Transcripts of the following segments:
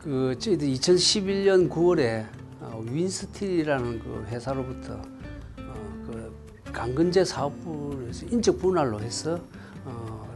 저희들 2011년 9월에 윈스틸이라는 그 회사로부터 그 강건제 사업부를 해서 인적 분할로 해서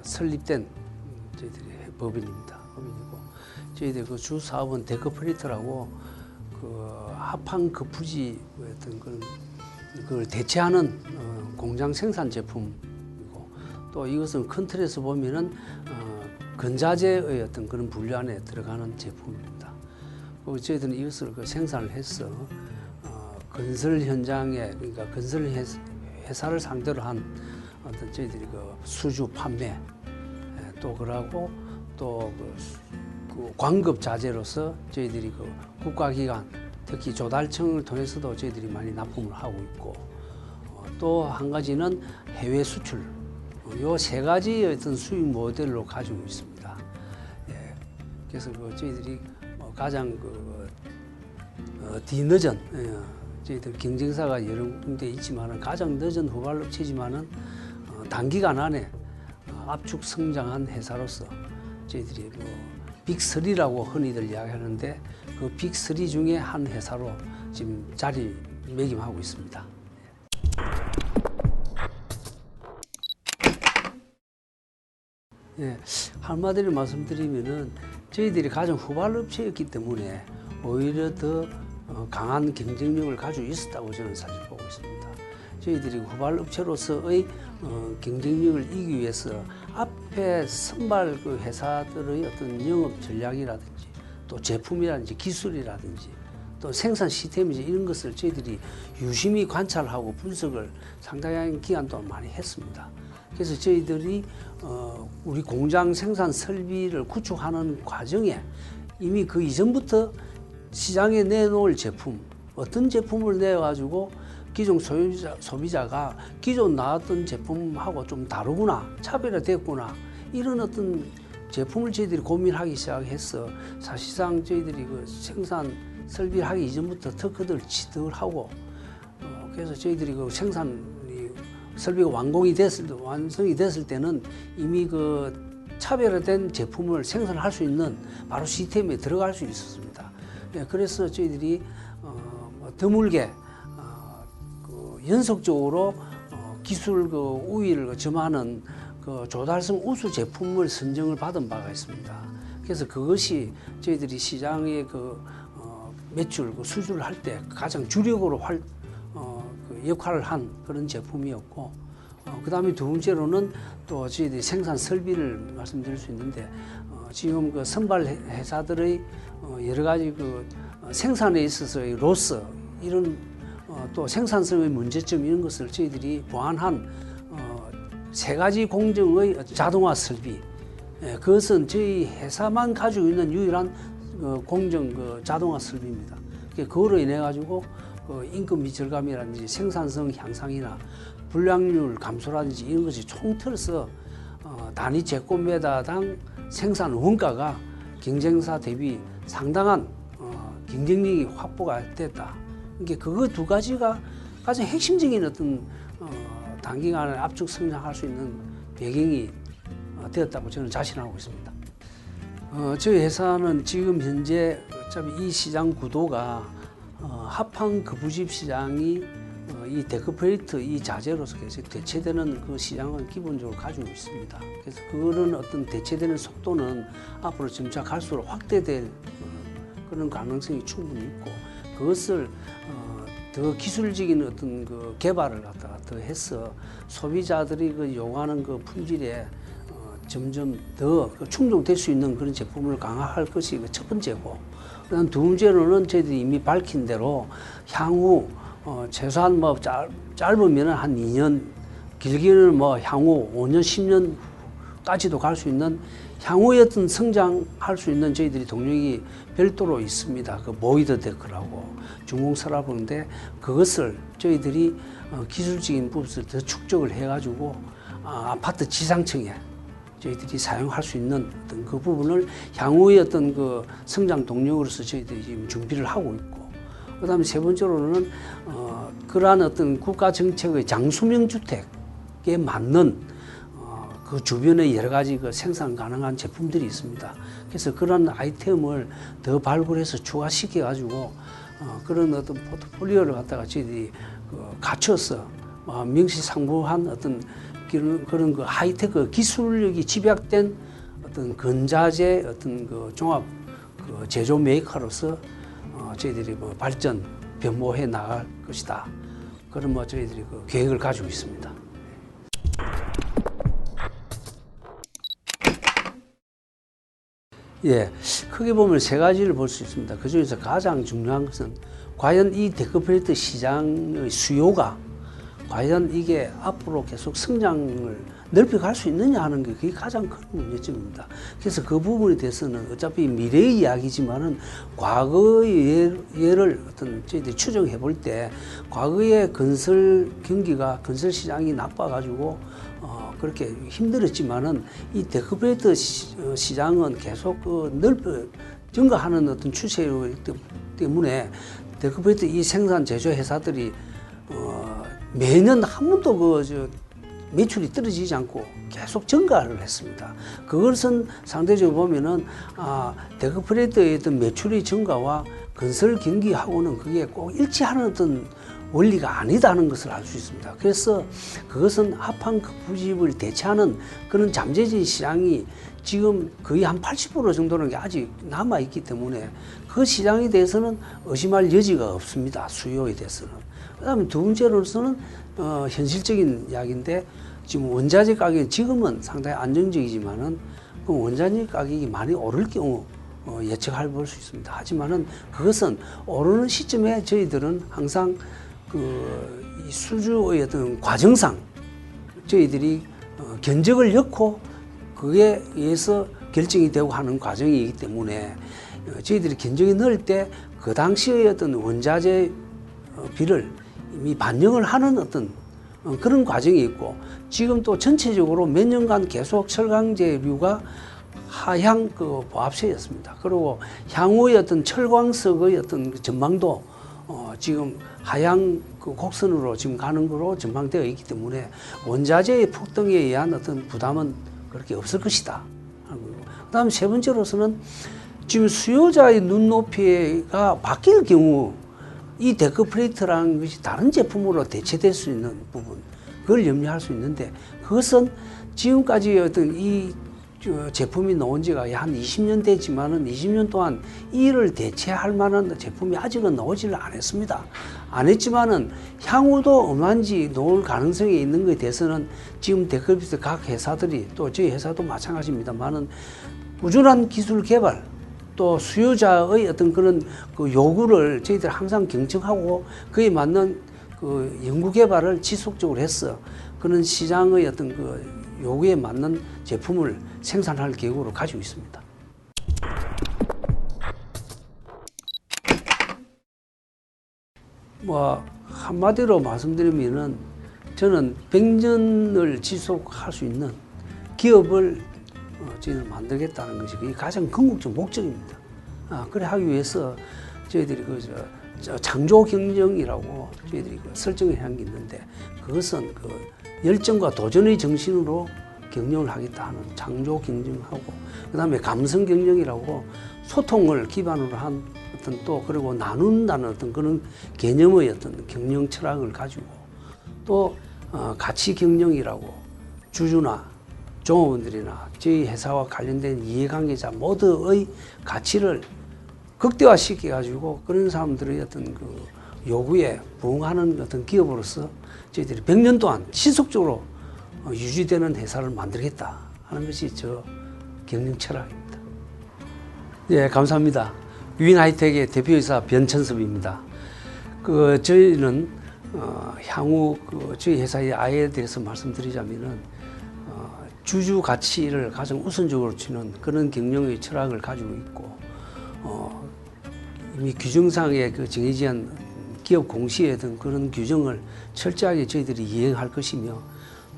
설립된 저희들이 법인입니다. 법인이고 저희들 그 주 사업은 데크프린터라고 그 합판 거푸지 어떤 그걸 대체하는 공장 생산 제품이고, 또 이것은 큰 틀에서 보면은 건자재의 어떤 그런 분류 안에 들어가는 제품입니다. 저희들은 이것을 생산을 해서 건설 현장에, 그러니까 건설 회사를 상대로 한 어떤 저희들이 그 수주 판매, 또 그러고 또 그 광급 자재로서 저희들이 그 국가기관, 특히 조달청을 통해서도 저희들이 많이 납품을 하고 있고, 또 한 가지는 해외 수출. 요 세 가지의 어떤 수익 모델로 가지고 있습니다. 예, 그래서 저희들이 가장 뒤늦은, 저희들 경쟁사가 여러 군데 있지만은 가장 늦은 후발업체지만은 단기간 안에 압축 성장한 회사로서 저희들이 빅3라고 흔히들 이야기하는데, 그 빅3 중에 한 회사로 지금 자리매김하고 있습니다. 예, 한마디로 말씀드리면은 저희들이 가장 후발업체였기 때문에 오히려 더 강한 경쟁력을 가지고 있었다고 저는 사실 보고 있습니다. 저희들이 후발업체로서의 경쟁력을 이기기 위해서 앞에 선발 그 회사들의 어떤 영업 전략이라든지 또 제품이라든지 기술이라든지 또 생산 시스템이지 이런 것을 저희들이 유심히 관찰하고 분석을 상당한 기간 동안 많이 했습니다. 그래서 저희들이 우리 공장 생산 설비를 구축하는 과정에 이미 그 이전부터 시장에 내놓을 제품, 어떤 제품을 내가지고 기존 소비자가 기존 나왔던 제품하고 좀 다르구나, 차별화됐구나, 이런 어떤 제품을 저희들이 고민하기 시작해서 사실상 저희들이 그 생산 설비를 하기 이전부터 특허들 취득하고, 그래서 저희들이 그 설비가 완성이 됐을 때는 이미 그 차별화된 제품을 생산할 수 있는 바로 시스템에 들어갈 수 있었습니다. 그래서 저희들이 드물게 연속적으로 기술 우위를 점하는 조달성 우수 제품을 선정을 받은 바가 있습니다. 그래서 그것이 저희들이 시장의 매출 수주를 할 때 가장 주력으로 역할을 한 그런 제품이었고, 그 다음에 두 번째로는 또 저희들이 생산 설비를 말씀드릴 수 있는데, 지금 그 선발 회사들의 여러 가지 생산에 있어서의 로스, 이런 또 생산성의 문제점, 이런 것을 저희들이 보완한 세 가지 공정의 자동화 설비, 그것은 저희 회사만 가지고 있는 유일한 공정 자동화 설비입니다. 그거로 인해 가지고 인건비 절감이라든지 생산성 향상이나 불량률 감소라든지 이런 것이 총틀어서 단위 제곱미터당 생산 원가가 경쟁사 대비 상당한 경쟁력이 확보가 됐다. 그러니까 그거 두 가지가 가장 핵심적인 어떤 단기간에 압축 성장할 수 있는 배경이 되었다고 저는 자신하고 있습니다. 저희 회사는 지금 현재 어차피 이 시장 구도가 합판 거푸집 시장이 이 데크플레이트 이 자재로서 계속 대체되는 그 시장을 기본적으로 가지고 있습니다. 그래서 그거는 어떤 대체되는 속도는 앞으로 점차 갈수록 확대될 그런 가능성이 충분히 있고, 그것을 더 기술적인 어떤 개발을 갖다가 더 해서 소비자들이 요구하는 품질에 점점 더 충족될 수 있는 그런 제품을 강화할 것이 첫 번째고, 그다음 두 번째로는 저희들이 이미 밝힌 대로 향후 최소한 짧으면 한 2년, 길게는 향후 5년, 10년까지도 갈 수 있는 향후의 어떤 성장할 수 있는 저희들이 동력이 별도로 있습니다. 보이드 데크라고 중공사라고 하는데, 그것을 저희들이 기술적인 부분을 더 축적을 해가지고 아파트 지상층에 저희들이 사용할 수 있는 어떤 그 부분을 향후의 어떤 성장 동력으로서 저희들이 지금 준비를 하고 있고, 그다음에 세 번째로는 그러한 어떤 국가 정책의 장수명 주택에 맞는 그 주변에 여러 가지 그 생산 가능한 제품들이 있습니다. 그래서 그런 아이템을 더 발굴해서 추가시켜 가지고 그런 어떤 포트폴리오를 갖다가 저희들이 갖춰서 명시상부한 어떤 그런 그 하이테크 기술력이 집약된 어떤 건자재 어떤 그 종합 그 제조 메이커로서 저희들이 뭐 발전 변모해 나갈 것이다. 그런 뭐 저희들이 그 계획을 가지고 있습니다. 예, 크게 보면 세 가지를 볼 수 있습니다. 그 중에서 가장 중요한 것은 과연 이 데크플레이트 시장의 수요가 과연 이게 앞으로 계속 성장을 넓혀갈 수 있느냐 하는 게 그게 가장 큰 문제점입니다. 그래서 그 부분에 대해서는 어차피 미래의 이야기지만은 과거의 예를 어떤 저희들이 추정해 볼 때 과거의 건설 경기가 건설 시장이 나빠가지고 그렇게 힘들었지만은 이 데크플레이트 시장은 계속 증가하는 어떤 추세이기 때문에 데크플레이트 이 생산 제조 회사들이 매년 한 번도 매출이 떨어지지 않고 계속 증가를 했습니다. 그것은 상대적으로 보면은 데크플레이트의 어떤 매출의 증가와 건설 경기하고는 그게 꼭 일치하는 어떤 원리가 아니다는 것을 알 수 있습니다. 그래서 그것은 합한 부집을 대체하는 그런 잠재적 시장이 지금 거의 한 80% 정도는 게 아직 남아 있기 때문에 그 시장에 대해서는 의심할 여지가 없습니다. 수요에 대해서는. 그다음에 두 번째로서는 현실적인 이야기인데 지금 원자재 가격이 지금은 상당히 안정적이지만은 그 원자재 가격이 많이 오를 경우 예측할 볼 수 있습니다. 하지만은 그것은 오르는 시점에 저희들은 항상 이 수주의 어떤 과정상 저희들이 견적을 넣고 그에 의해서 결정이 되고 하는 과정이기 때문에 저희들이 견적을 넣을 때 그 당시의 어떤 원자재 비를 이미 반영을 하는 어떤 그런 과정이 있고 지금 또 전체적으로 몇 년간 계속 철강제류가 하향 보합세였습니다. 그리고 향후의 어떤 철광석의 어떤 전망도 지금 하향 곡선으로 지금 가는 거로 전망되어 있기 때문에 원자재의 폭등에 의한 어떤 부담은 그렇게 없을 것이다. 그다음 세 번째로서는 지금 수요자의 눈높이가 바뀔 경우 이 데크플레이트라는 것이 다른 제품으로 대체될 수 있는 부분, 그걸 염려할 수 있는데 그것은 지금까지 어떤 이 제품이 나온 지가 한 20년 됐지만은 20년 동안 이를 대체할 만한 제품이 아직은 나오지를 않았습니다. 안 했지만은 향후도 얼마인지 나올 가능성이 있는 것에 대해서는 지금 데크플레이트 각 회사들이 또 저희 회사도 마찬가지입니다만은 꾸준한 기술 개발 또 수요자의 어떤 그런 요구를 저희들 항상 경청하고 그에 맞는 연구 개발을 지속적으로 해서 그런 시장의 어떤 요구에 맞는 제품을 생산할 계획으로 가지고 있습니다. 한마디로 말씀드리면은 저는 100년을 지속할 수 있는 기업을 저희는 만들겠다는 것이 그게 가장 궁극적 목적입니다. 그래 하기 위해서 저희들이 창조 경영이라고 저희들이 설정을 한 게 있는데 그것은 열정과 도전의 정신으로 경영을 하겠다 하는 창조 경영하고 그다음에 감성 경영이라고 소통을 기반으로 한 어떤 또 그리고 나눈다는 어떤 그런 개념의 어떤 경영 철학을 가지고 또 가치 경영이라고 주주나 종업원들이나 저희 회사와 관련된 이해관계자 모두의 가치를 극대화시켜 가지고 그런 사람들의 어떤 요구에 부응하는 어떤 기업으로서 저희들이 100년 동안 지속적으로 유지되는 회사를 만들겠다 하는 것이 저 경영 철학입니다. 예, 감사합니다. 유인하이텍의 대표이사 변천섭입니다. 저희는 향후 저희 회사의 아이에 대해서 말씀드리자면은 주주 가치를 가장 우선적으로 치는 그런 경영의 철학을 가지고 있고 이미 규정상에 정해진 기업 공시에 든 그런 규정을 철저하게 저희들이 이행할 것이며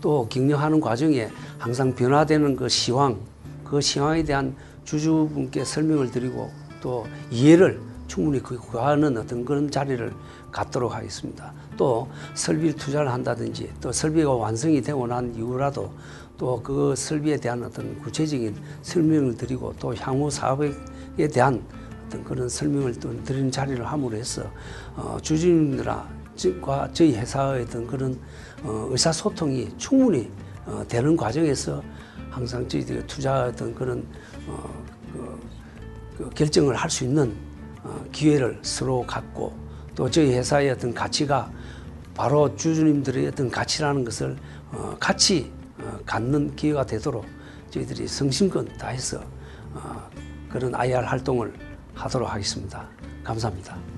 또 경영하는 과정에 항상 변화되는 그 시황에 대한 주주분께 설명을 드리고 또 이해를 충분히 구하는 어떤 그런 자리를 갖도록 하겠습니다. 또 설비를 투자를 한다든지 또 설비가 완성이 되고 난 이후라도 또 그 설비에 대한 어떤 구체적인 설명을 드리고 또 향후 사업에 대한 어떤 그런 설명을 또 드리는 자리를 함으로 해서 주주님들과 저희 회사의 어떤 그런 의사소통이 충분히 되는 과정에서 항상 저희들이 투자했던 그런 그 결정을 할 수 있는 기회를 서로 갖고 또 저희 회사의 어떤 가치가 바로 주주님들의 어떤 가치라는 것을 같이 갖는 기회가 되도록 저희들이 성심껏 다해서 그런 IR 활동을 하도록 하겠습니다. 감사합니다.